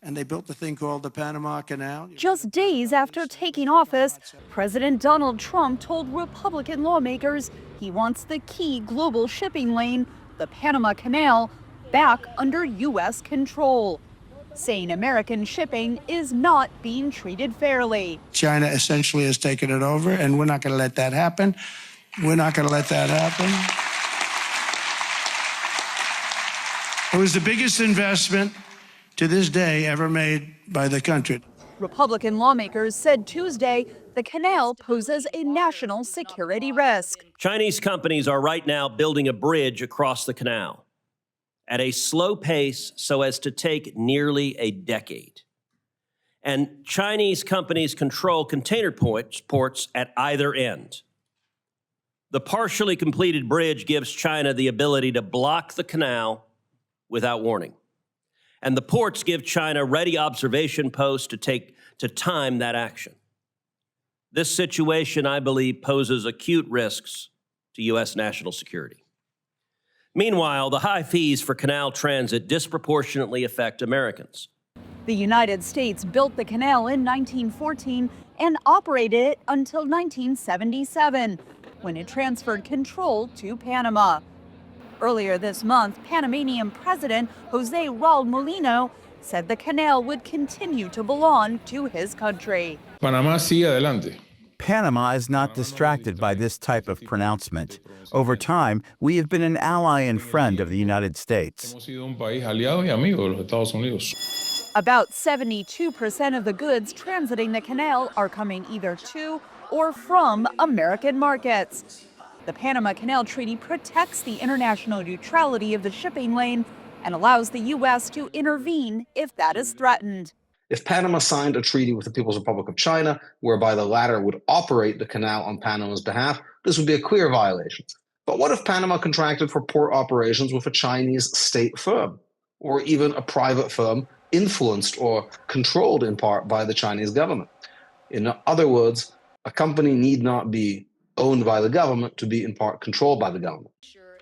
and they built the thing called the Panama Canal. Just days after taking office, President Donald Trump told Republican lawmakers he wants the key global shipping lane, the Panama Canal, back under U.S. control, saying American shipping is not being treated fairly. China essentially has taken it over, and we're not going to let that happen. We're not going to let that happen. It was the biggest investment to this day ever made by the country. Republican lawmakers said Tuesday the canal poses a national security risk. Chinese companies are right now building a bridge across the canal at a slow pace so as to take nearly a decade. And Chinese companies control container ports at either end. The partially completed bridge gives China the ability to block the canal without warning. And the ports give China ready observation posts to time that action. This situation, I believe, poses acute risks to U.S. national security. Meanwhile, the high fees for canal transit disproportionately affect Americans. The United States built the canal in 1914 and operated it until 1977, when it transferred control to Panama. Earlier this month, Panamanian President Jose Raul Mulino said the canal would continue to belong to his country. Panama sigue adelante. Panama is not distracted by this type of pronouncement. Over time, we have been an ally and friend of the United States. About 72% of the goods transiting the canal are coming either to or from American markets. The Panama Canal Treaty protects the international neutrality of the shipping lane and allows the U.S. to intervene if that is threatened. If Panama signed a treaty with the People's Republic of China, whereby the latter would operate the canal on Panama's behalf, this would be a clear violation. But what if Panama contracted for port operations with a Chinese state firm, or even a private firm influenced or controlled in part by the Chinese government? In other words, a company need not be owned by the government to be in part controlled by the government.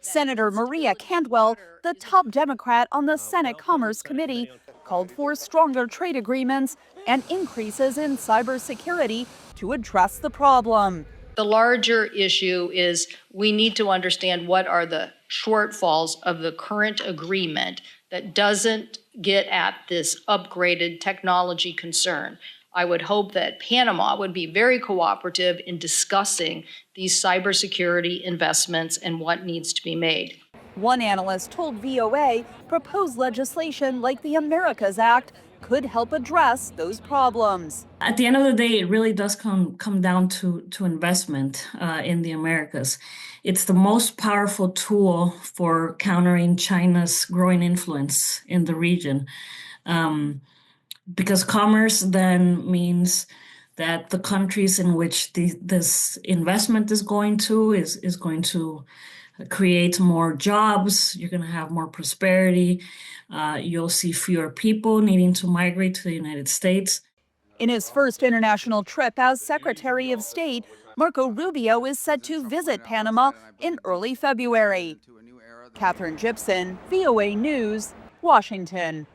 Senator Maria Cantwell, the top Democrat on the Senate Commerce Committee, called for stronger trade agreements and increases in cybersecurity to address the problem. The larger issue is we need to understand what are the shortfalls of the current agreement that doesn't get at this upgraded technology concern. I would hope that Panama would be very cooperative in discussing these cybersecurity investments and what needs to be made. One analyst told VOA proposed legislation like the Americas Act could help address those problems. At the end of the day, it really does come down to investment in the Americas. It's the most powerful tool for countering China's growing influence in the region. Because commerce then means that the countries in which this investment is going to create more jobs. You're going to have more prosperity. You'll see fewer people needing to migrate to the United States. In his first international trip as Secretary of State, Marco Rubio is set to visit Panama in early February. Katherine Gypson, VOA News, Washington.